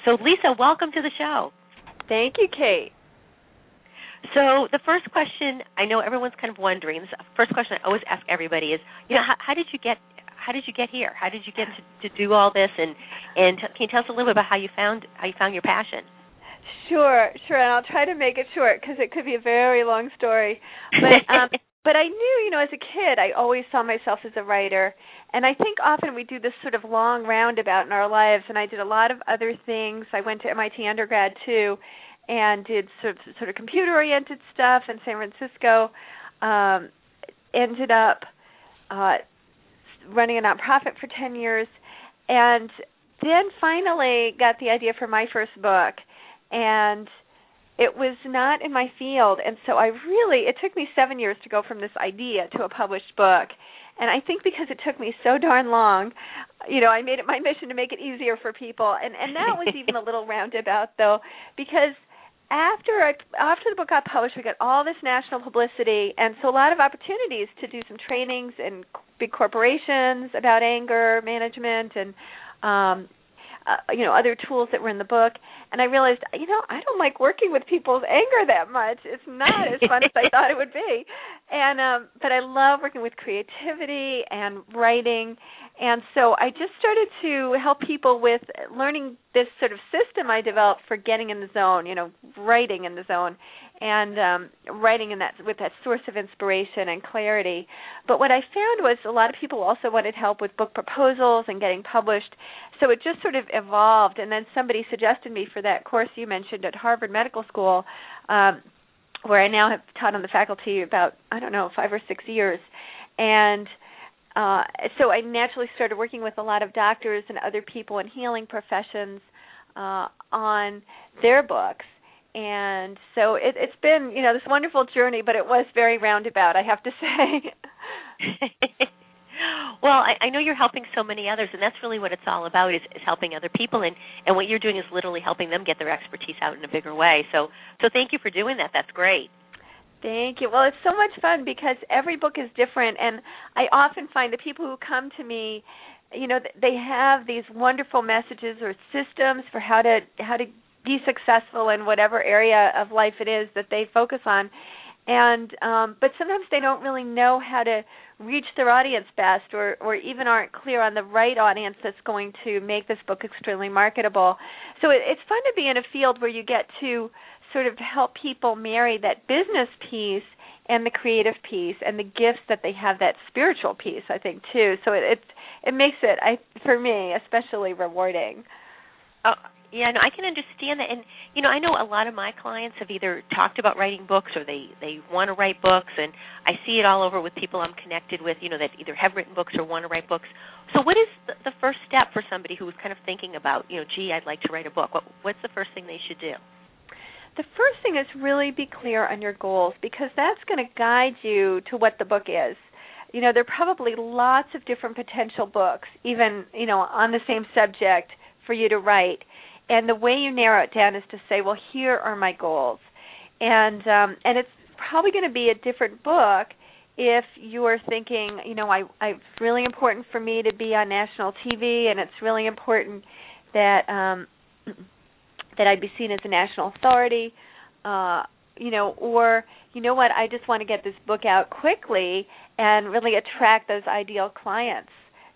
So, Lisa, welcome to the show. Thank you, Kate. So the first question, I know everyone's kind of wondering. The first question I always ask everybody is, how did you get here? How did you get to do all this? And can you tell us a little bit about how you found your passion? Sure, and I'll try to make it short because it could be a very long story. But I knew, as a kid, I always saw myself as a writer. And I think often we do this sort of long roundabout in our lives, and I did a lot of other things. I went to MIT undergrad, too, and did sort of computer-oriented stuff in San Francisco. Ended up running a nonprofit for 10 years, and then finally got the idea for my first book. And it was not in my field, and so it took me 7 years to go from this idea to a published book. And I think because it took me so darn long, I made it my mission to make it easier for people. And that was even a little roundabout, though, because after the book got published, we got all this national publicity, and so a lot of opportunities to do some trainings in big corporations about anger management and other tools that were in the book. And I realized, I don't like working with people's anger that much. It's not as fun as I thought it would be. And but I love working with creativity and writing. And so I just started to help people with learning this sort of system I developed for getting in the zone, writing in the zone, and writing with that source of inspiration and clarity. But what I found was a lot of people also wanted help with book proposals and getting published. So it just sort of evolved, and then somebody suggested me for that course you mentioned at Harvard Medical School, where I now have taught on the faculty about, 5 or 6 years. And so I naturally started working with a lot of doctors and other people in healing professions on their books. And so it's been, this wonderful journey, but it was very roundabout, I have to say. Well, I know you're helping so many others, and that's really what it's all about is helping other people, and what you're doing is literally helping them get their expertise out in a bigger way. So thank you for doing that. That's great. Thank you. Well, it's so much fun because every book is different, and I often find the people who come to me, they have these wonderful messages or systems for how to be successful in whatever area of life it is that they focus on. And but sometimes they don't really know how to reach their audience best, or even aren't clear on the right audience that's going to make this book extremely marketable. So it's fun to be in a field where you get to sort of help people marry that business piece and the creative piece and the gifts that they have, that spiritual piece, I think, too. So it makes it, for me, especially rewarding. Oh, yeah, no, I can understand that. And, I know a lot of my clients have either talked about writing books or they want to write books, and I see it all over with people I'm connected with, that either have written books or want to write books. So what is the first step for somebody who is kind of thinking about, I'd like to write a book? What's the first thing they should do? The first thing is really be clear on your goals, because that's going to guide you to what the book is. There are probably lots of different potential books, even, on the same subject for you to write. And the way you narrow it down is to say, well, here are my goals. And it's probably going to be a different book if you are thinking, it's really important for me to be on national TV, and it's really important that that I'd be seen as a national authority, or, what, I just want to get this book out quickly and really attract those ideal clients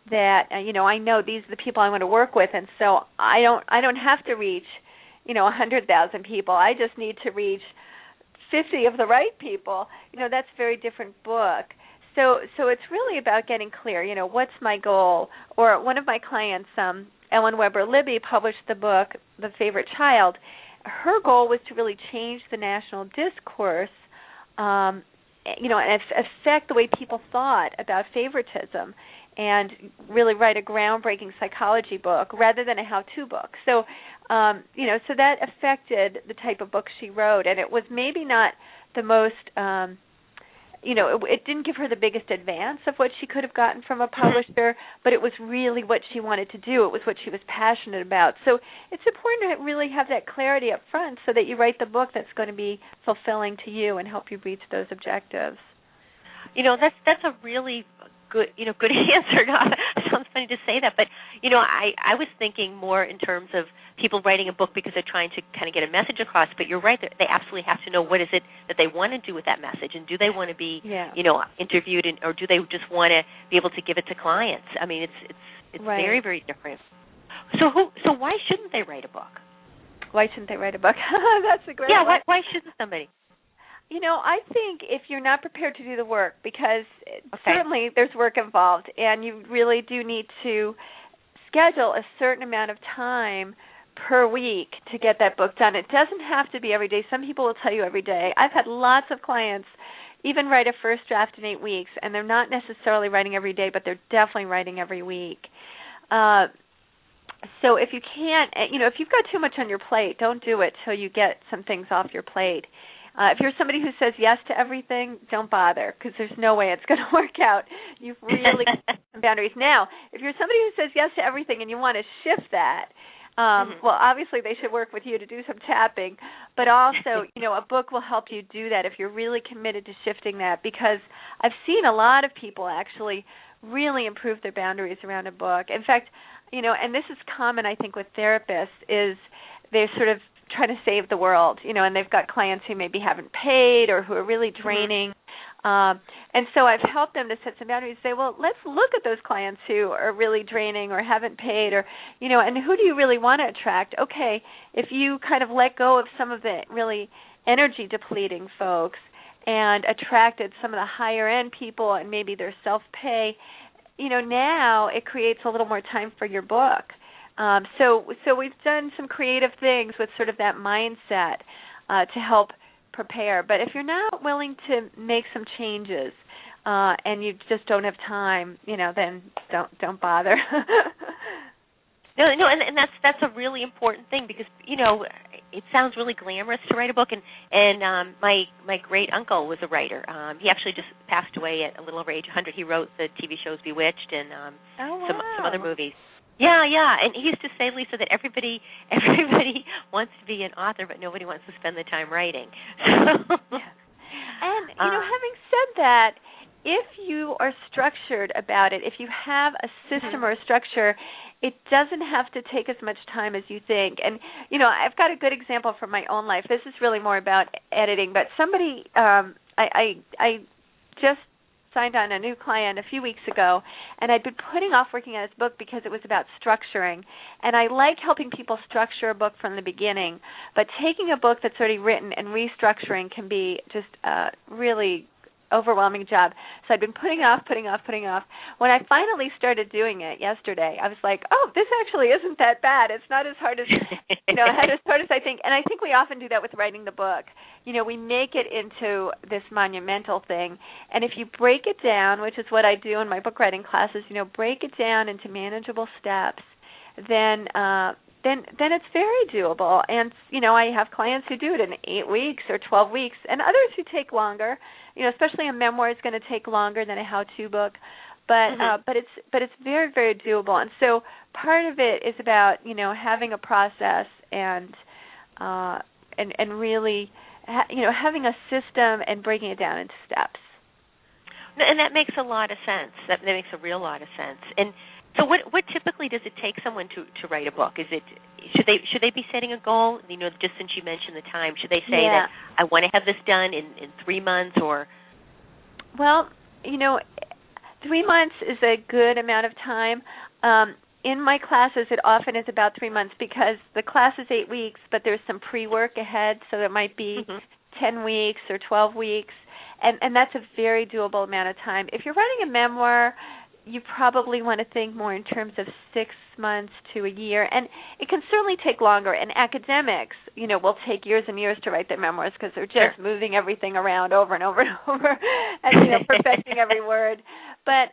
that, I know these are the people I want to work with, and so I don't have to reach, 100,000 people. I just need to reach 50 of the right people. That's a very different book. So it's really about getting clear, what's my goal? Or one of my clients, Ellen Weber-Libby, published the book, The Favorite Child. Her goal was to really change the national discourse, and affect the way people thought about favoritism, and really write a groundbreaking psychology book rather than a how-to book. So, so that affected the type of book she wrote, and it was maybe not the most, it didn't give her the biggest advance of what she could have gotten from a publisher, but it was really what she wanted to do. It was what she was passionate about. So it's important to really have that clarity up front so that you write the book that's going to be fulfilling to you and help you reach those objectives. That's a really good, good answer. No, it sounds funny to say that, but I was thinking more in terms of people writing a book because they're trying to kind of get a message across. But you're right; they absolutely have to know what is it that they want to do with that message, and do they want to be, interviewed, or do they just want to be able to give it to clients? I mean, it's right. very, very different. So why shouldn't they write a book? Why shouldn't they write a book? That's a great one. Why shouldn't somebody? I think if you're not prepared to do the work, because certainly there's work involved, and you really do need to schedule a certain amount of time per week to get that book done. It doesn't have to be every day. Some people will tell you every day. I've had lots of clients even write a first draft in 8 weeks, and they're not necessarily writing every day, but they're definitely writing every week. So if you can't, if you've got too much on your plate, don't do it till you get some things off your plate. If you're somebody who says yes to everything, don't bother, because there's no way it's going to work out. You've really got some boundaries. Now, if you're somebody who says yes to everything and you want to shift that, well, obviously they should work with you to do some tapping, but also, a book will help you do that if you're really committed to shifting that, because I've seen a lot of people actually really improve their boundaries around a book. In fact, and this is common, I think, with therapists, is they're sort of trying to save the world, and they've got clients who maybe haven't paid or who are really draining. And so I've helped them to set some boundaries and say, well, let's look at those clients who are really draining or haven't paid, or, and who do you really want to attract? Okay, if you kind of let go of some of the really energy-depleting folks and attracted some of the higher-end people and maybe their self-pay, now it creates a little more time for your book. So we've done some creative things with sort of that mindset to help prepare. But if you're not willing to make some changes and you just don't have time, then don't bother. No, and that's a really important thing, because it sounds really glamorous to write a book, and my great uncle was a writer. He actually just passed away at a little over age 100. He wrote the TV shows Bewitched and some other movies. Yeah, and he used to say, Lisa, that everybody wants to be an author, but nobody wants to spend the time writing. And having said that, if you are structured about it, if you have a system or a structure, it doesn't have to take as much time as you think. And, I've got a good example from my own life. This is really more about editing, but somebody, I just signed on a new client a few weeks ago, and I'd been putting off working on his book because it was about structuring. And I like helping people structure a book from the beginning, but taking a book that's already written and restructuring can be just a really overwhelming job. So I'd been putting off. When I finally started doing it yesterday, I was like, oh, this actually isn't that bad. It's not as hard as as hard as I think. And I think we often do that with writing the book. We make it into this monumental thing. And if you break it down, which is what I do in my book writing classes, break it down into manageable steps, then it's very doable. And, I have clients who do it in 8 weeks or 12 weeks, and others who take longer. Especially a memoir is going to take longer than a how-to book. But it's very, very doable. And so part of it is about, having a process and really, having a system and breaking it down into steps. And that makes a lot of sense. That makes a real lot of sense. And so what typically does it take someone to write a book? Should they be setting a goal? Just since you mentioned the time, should they say that I want to have this done in 3 months or? Well, 3 months is a good amount of time. In my classes, it often is about 3 months because the class is 8 weeks, but there's some pre-work ahead, so it might be 10 weeks or 12 weeks, and that's a very doable amount of time. If you're writing a memoir, you probably want to think more in terms of 6 months to a year, and it can certainly take longer. And academics, will take years and years to write their memoirs because they're just moving everything around over and over and over, and perfecting every word. But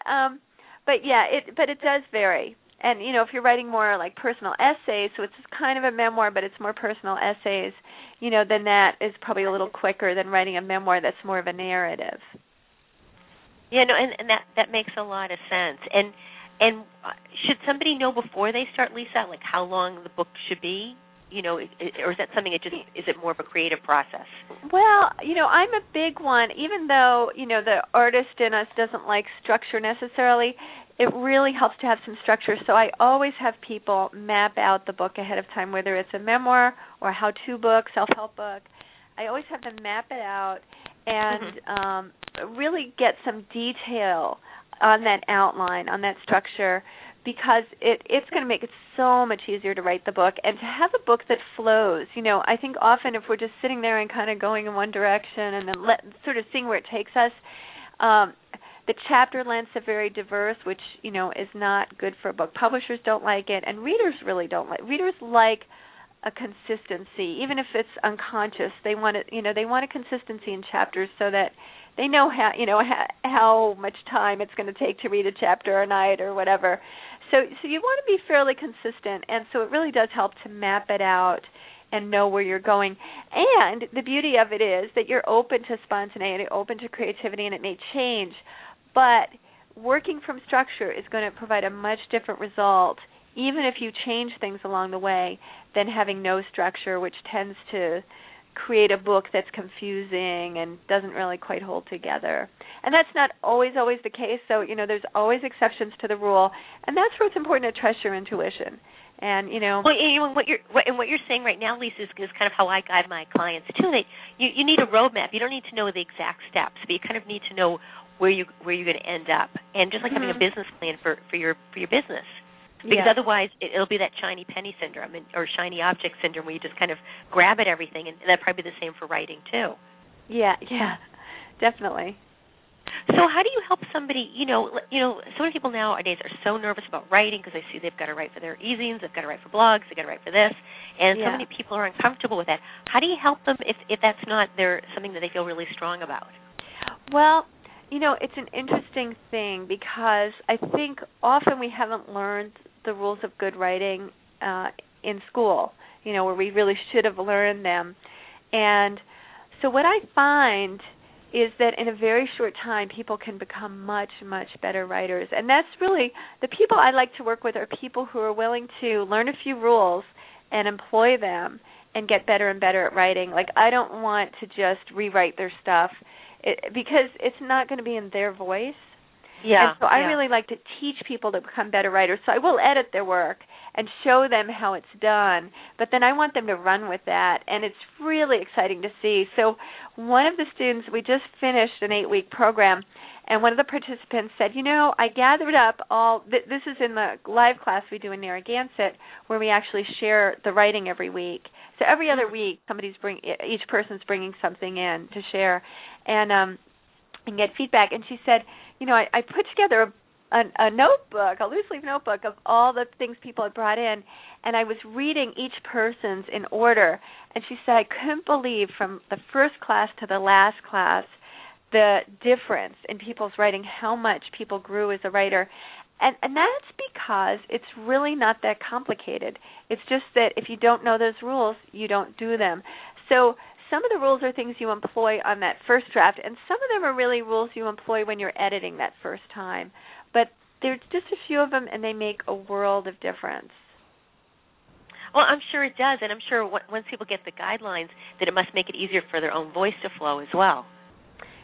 it does vary. And if you're writing more like personal essays, so it's kind of a memoir, but it's more personal essays, then that is probably a little quicker than writing a memoir that's more of a narrative. Yeah, no, and that makes a lot of sense. And should somebody know before they start, Lisa, like how long the book should be? or is that something is it more of a creative process? Well, I'm a big one. Even though, the artist in us doesn't like structure necessarily, it really helps to have some structure. So I always have people map out the book ahead of time, whether it's a memoir or a how-to book, self-help book. I always have them map it out and really get some detail on that outline, on that structure, because it's going to make it so much easier to write the book and to have a book that flows. I think often if we're just sitting there and kind of going in one direction and then sort of seeing where it takes us, the chapter lengths are very diverse, which, is not good for a book. Publishers don't like it, and readers really don't like it. Readers like a consistency, even if it's unconscious. They want it, they want a consistency in chapters so that they know how much time it's going to take to read a chapter a night or whatever. So you want to be fairly consistent, and so it really does help to map it out and know where you're going. And the beauty of it is that you're open to spontaneity, open to creativity, and it may change. But working from structure is going to provide a much different result, even if you change things along the way, than having no structure, which tends to create a book that's confusing and doesn't really quite hold together. And that's not always the case. So, there's always exceptions to the rule, and that's where it's important to trust your intuition. And well, what you're saying right now, Lisa, is kind of how I guide my clients too. You need a roadmap. You don't need to know the exact steps, but you kind of need to know where you're going to end up. And just like having a business plan for your business. Because otherwise it'll be that shiny penny syndrome or shiny object syndrome where you just kind of grab at everything, and that'd probably be the same for writing too. Yeah, definitely. So how do you help somebody, so many people nowadays are so nervous about writing because they see they've got to write for their e-zines, they've got to write for blogs, they've got to write for this, and so many people are uncomfortable with that. How do you help them if that's not something that they feel really strong about? Well, it's an interesting thing because I think often we haven't learned the rules of good writing in school, where we really should have learned them. And so what I find is that in a very short time, people can become much, much better writers. And that's really, the people I like to work with are people who are willing to learn a few rules and employ them and get better and better at writing. Like, I don't want to just rewrite their stuff because it's not going to be in their voice. And so I really like to teach people to become better writers. So I will edit their work and show them how it's done, but then I want them to run with that, and it's really exciting to see. So one of the students, we just finished an 8-week program, and one of the participants said, I gathered up this is in the live class we do in Narragansett, where we actually share the writing every week. So every other week, each person's bringing something in to share and get feedback. And she said, I put together a notebook, a loose-leaf notebook of all the things people had brought in, and I was reading each person's in order. And she said, I couldn't believe from the first class to the last class the difference in people's writing, how much people grew as a writer. And that's because it's really not that complicated. It's just that if you don't know those rules, you don't do them. So some of the rules are things you employ on that first draft, and some of them are really rules you employ when you're editing that first time. But there's just a few of them, and they make a world of difference. Well, I'm sure it does, and I'm sure once people get the guidelines, that it must make it easier for their own voice to flow as well.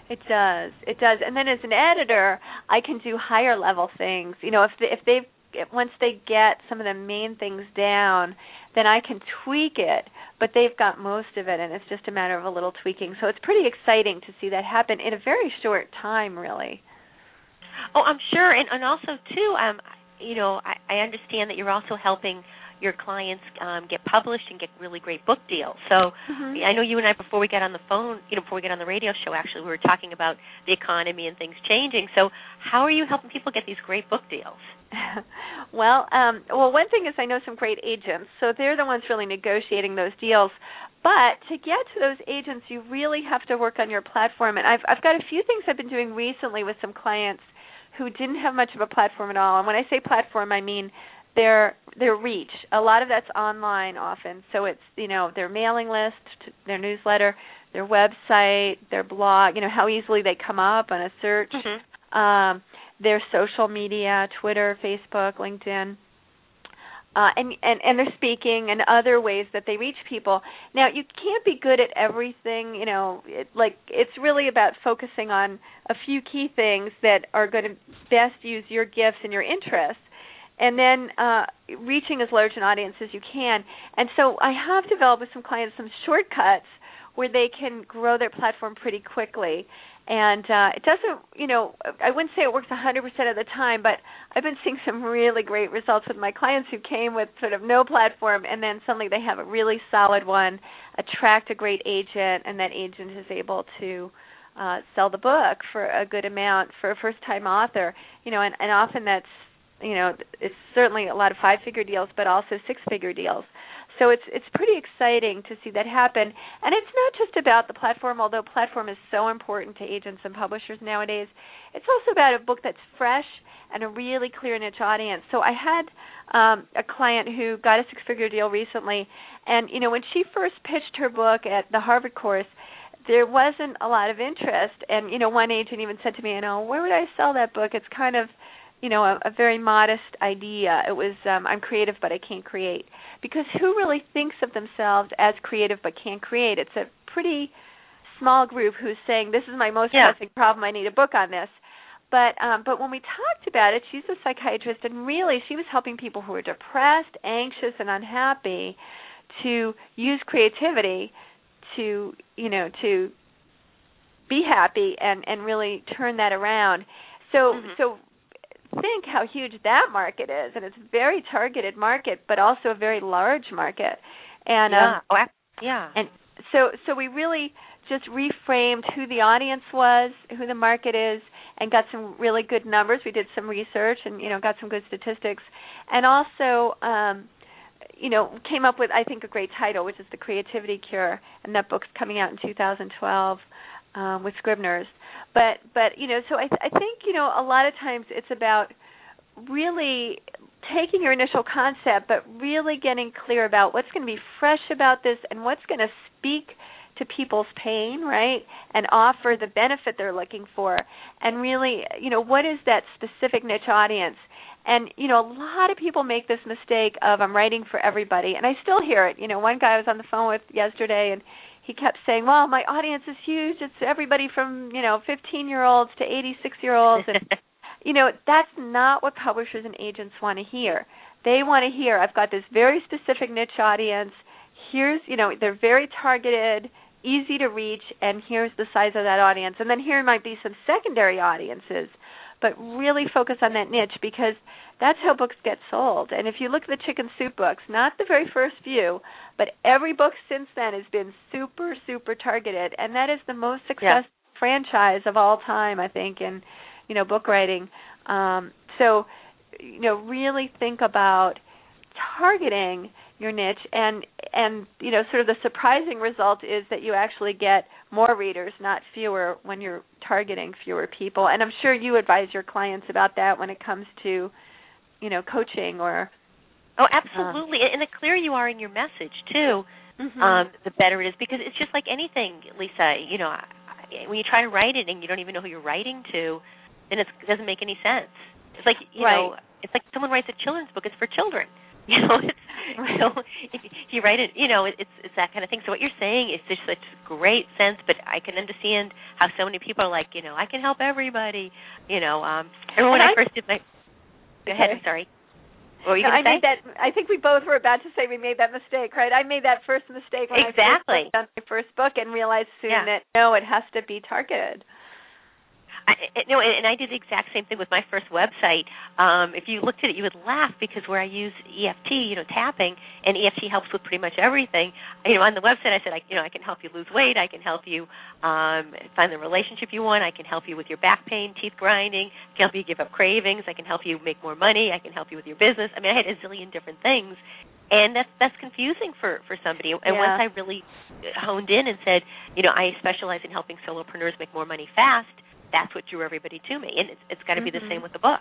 It does. And then as an editor, I can do higher level things. Once they get some of the main things down, then I can tweak it, but they've got most of it, and it's just a matter of a little tweaking. So it's pretty exciting to see that happen in a very short time, really. Oh, I'm sure, and also too, I understand that you're also helping your clients get published and get really great book deals. So I know you and I, before we got on the phone, before we got on the radio show, actually, we were talking about the economy and things changing. So how are you helping people get these great book deals? Well, one thing is I know some great agents, so they're the ones really negotiating those deals. But to get to those agents, you really have to work on your platform. And I've got a few things I've been doing recently with some clients who didn't have much of a platform at all. And when I say platform, I mean their reach. A lot of that's online often. So it's, their mailing list, their newsletter, their website, their blog, how easily they come up on a search, their social media, Twitter, Facebook, LinkedIn. and their speaking and other ways that they reach people. Now, you can't be good at everything, it's really about focusing on a few key things that are going to best use your gifts and your interests, and then reaching as large an audience as you can. And so I have developed with some clients some shortcuts where they can grow their platform pretty quickly. And it doesn't, I wouldn't say it works 100% of the time, but I've been seeing some really great results with my clients who came with sort of no platform, and then suddenly they have a really solid one, attract a great agent, and that agent is able to sell the book for a good amount for a first-time author. And often that's, it's certainly a lot of 5-figure deals, but also 6-figure deals. So it's pretty exciting to see that happen. And it's not just about the platform, although platform is so important to agents and publishers nowadays. It's also about a book that's fresh and a really clear niche audience. So I had a client who got a 6-figure deal recently, and when she first pitched her book at the Harvard course, there wasn't a lot of interest. And one agent even said to me, where would I sell that book? It's kind of a very modest idea. It was, I'm creative, but I can't create. Because who really thinks of themselves as creative but can't create? It's a pretty small group who's saying, this is my most pressing problem, I need a book on this. But when we talked about it, she's a psychiatrist, and really she was helping people who are depressed, anxious, and unhappy to use creativity to be happy and really turn that around. So think how huge that market is, and it's a very targeted market, but also a very large market. And and so we really just reframed who the audience was, who the market is, and got some really good numbers. We did some research and got some good statistics, and also came up with, I think, a great title, which is The Creativity Cure, and that book's coming out in 2012 with Scribner's. But so I think a lot of times it's about really taking your initial concept, but really getting clear about what's going to be fresh about this and what's going to speak to people's pain, right, and offer the benefit they're looking for, and really, what is that specific niche audience? And, a lot of people make this mistake of, I'm writing for everybody, and I still hear it. One guy I was on the phone with yesterday, and he kept saying, well, my audience is huge. It's everybody from, 15-year-olds to 86-year-olds. And, that's not what publishers and agents want to hear. They want to hear, I've got this very specific niche audience. Here's, they're very targeted, easy to reach, and here's the size of that audience. And then here might be some secondary audiences, but really focus on that niche, because that's how books get sold. And if you look at the Chicken Soup books, not the very first few, but every book since then has been super, super targeted, and that is the most successful franchise of all time, I think, in book writing. So really think about targeting your niche, and sort of the surprising result is that you actually get more readers, not fewer, when you're targeting fewer people. And I'm sure you advise your clients about that when it comes to coaching or... Oh, absolutely. And the clearer you are in your message, too, the better it is. Because it's just like anything, Lisa, when you try to write it and you don't even know who you're writing to, then it doesn't make any sense. It's like, it's like someone writes a children's book, it's for children. If you write it, it's that kind of thing. So what you're saying is just such great sense, but I can understand how so many people are like, I can help everybody. I remember when I first did my... Go ahead, I'm sorry. What were you going to say? Made that, I think we both were about to say we made that mistake, right? I made that first mistake when I first worked on my first book and realized soon that, no, it has to be targeted. And I did the exact same thing with my first website. If you looked at it, you would laugh, because where I use EFT, tapping, and EFT helps with pretty much everything. On the website, I said, I can help you lose weight. I can help you find the relationship you want. I can help you with your back pain, teeth grinding. I can help you give up cravings. I can help you make more money. I can help you with your business. I had a zillion different things. And that's confusing for somebody. And once I really honed in and said, I specialize in helping solopreneurs make more money fast, that's what drew everybody to me. And it's got to be the same with the book.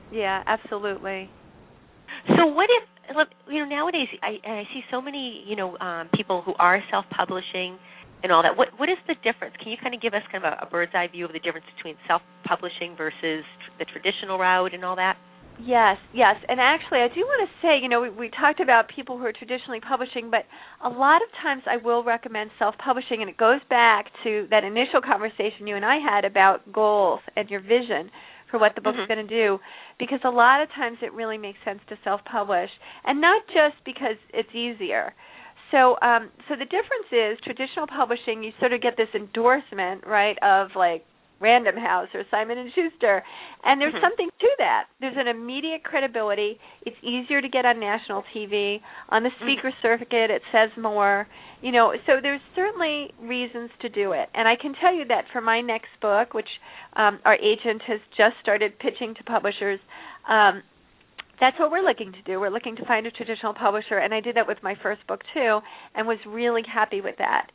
Yeah, absolutely. So what if, nowadays I see so many, people who are self-publishing and all that. What is the difference? Can you kind of give us kind of a bird's eye view of the difference between self-publishing versus the traditional route and all that? Yes, yes. And actually, I do want to say, we talked about people who are traditionally publishing, but a lot of times I will recommend self-publishing, and it goes back to that initial conversation you and I had about goals and your vision for what the book's going to do, because a lot of times it really makes sense to self-publish, and not just because it's easier. So the difference is traditional publishing, you sort of get this endorsement, right, of like Random House or Simon & Schuster, and there's something to that. There's an immediate credibility. It's easier to get on national TV. On the speaker circuit, it says more. So there's certainly reasons to do it. And I can tell you that for my next book, which our agent has just started pitching to publishers, that's what we're looking to do. We're looking to find a traditional publisher, and I did that with my first book too, and was really happy with that.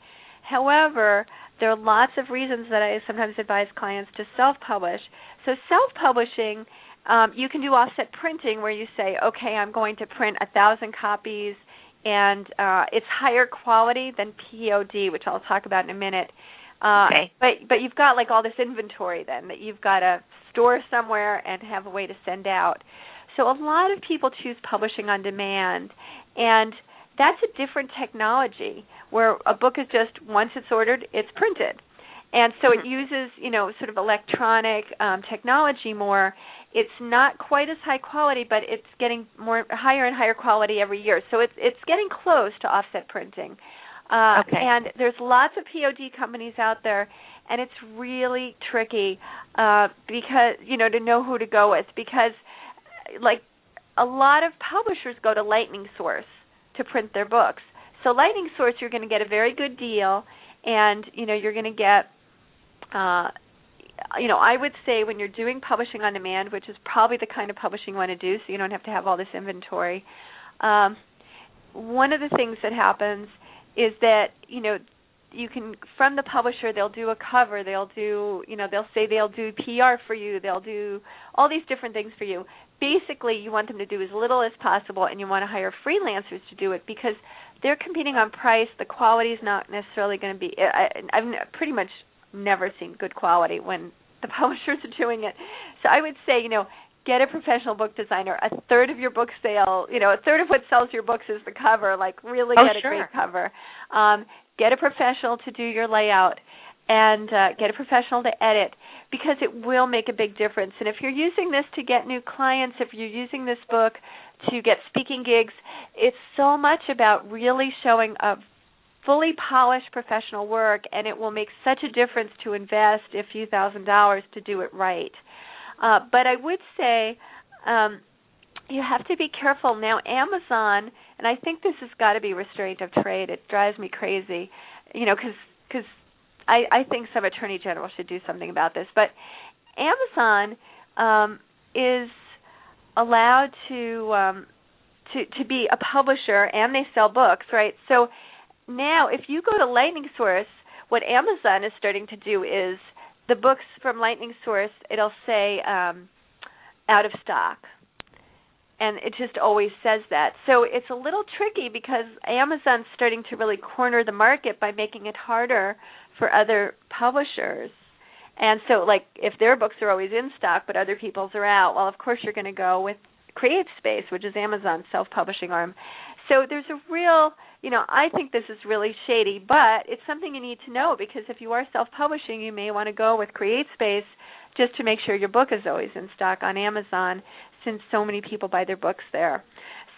However, there are lots of reasons that I sometimes advise clients to self-publish. So self-publishing, you can do offset printing where you say, okay, I'm going to print 1,000 copies, and it's higher quality than POD, which I'll talk about in a minute. Okay. But you've got like all this inventory then that you've got to store somewhere and have a way to send out. So a lot of people choose publishing on demand, and that's a different technology where a book is just, once it's ordered, it's printed. And so it uses, sort of electronic technology more. It's not quite as high quality, but it's getting higher and higher quality every year. So it's getting close to offset printing. Okay. And there's lots of POD companies out there, and it's really tricky because, to know who to go with, because like a lot of publishers go to Lightning Source to print their books. So Lightning Source, you're going to get a very good deal, and you're going to get, I would say when you're doing publishing on demand, which is probably the kind of publishing you want to do, so you don't have to have all this inventory. One of the things that happens is that you can, from the publisher, they'll do a cover, they'll say they'll do PR for you, they'll do all these different things for you. Basically, you want them to do as little as possible, and you want to hire freelancers to do it because they're competing on price. The quality is not necessarily going to be. I've pretty much never seen good quality when the publishers are doing it. So I would say, get a professional book designer. A third of your book sale, a third of what sells your books is the cover. Like really get a great cover. Get a professional to do your layout, and get a professional to edit, because it will make a big difference. And if you're using this to get new clients, if you're using this book to get speaking gigs, it's so much about really showing a fully polished professional work, and it will make such a difference to invest a few $1,000s to do it right. But I would say you have to be careful. Now, Amazon, and I think this has got to be restraint of trade. It drives me crazy, because I think some attorney general should do something about this. But Amazon is allowed to be a publisher, and they sell books, right? So now, if you go to Lightning Source, what Amazon is starting to do is the books from Lightning Source, it'll say out of stock. And it just always says that. So it's a little tricky because Amazon's starting to really corner the market by making it harder for other publishers. And so, like, if their books are always in stock but other people's are out, well, of course you're going to go with CreateSpace, which is Amazon's self-publishing arm. So there's a real, I think this is really shady, but it's something you need to know, because if you are self-publishing, you may want to go with CreateSpace just to make sure your book is always in stock on Amazon, since so many people buy their books there.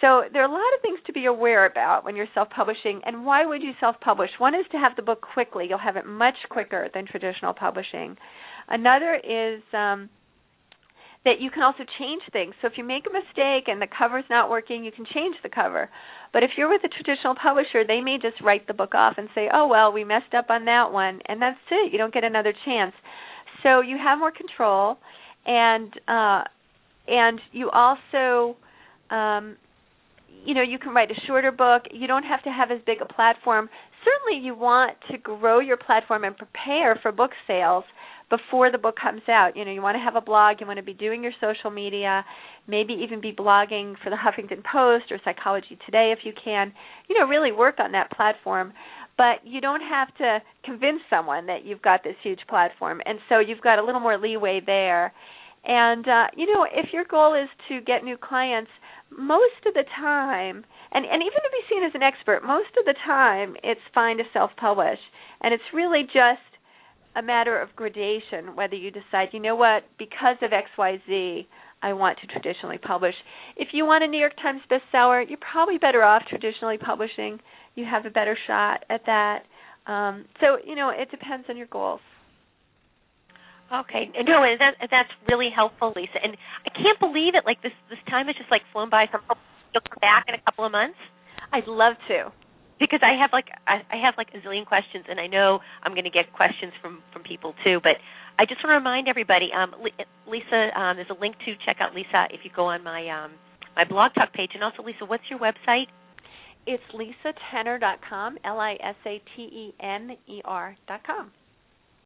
So there are a lot of things to be aware about when you're self-publishing. And why would you self-publish? One is to have the book quickly. You'll have it much quicker than traditional publishing. Another is that you can also change things. So if you make a mistake and the cover's not working, you can change the cover. But if you're with a traditional publisher, they may just write the book off and say, oh, well, we messed up on that one, and that's it. You don't get another chance. So you have more control, and you also, you can write a shorter book. You don't have to have as big a platform. Certainly you want to grow your platform and prepare for book sales before the book comes out. You want to have a blog. You want to be doing your social media, maybe even be blogging for the Huffington Post or Psychology Today if you can. Really work on that platform. But you don't have to convince someone that you've got this huge platform. And so you've got a little more leeway there. And, if your goal is to get new clients, most of the time, and even to be seen as an expert, most of the time it's fine to self-publish. And it's really just a matter of gradation, whether you decide, because of XYZ, I want to traditionally publish. If you want a New York Times bestseller, you're probably better off traditionally publishing. You have a better shot at that. So, it depends on your goals. Okay. No, and that's really helpful, Lisa. And I can't believe it. Like this time has just flown by. So you'll come back in a couple of months. I'd love to. Because I have a zillion questions, and I know I'm going to get questions from people too. But I just want to remind everybody, Lisa, there's a link to check out Lisa if you go on my my Blog Talk page. And also, Lisa, what's your website? It's lisatenner.com, LISATENER.com.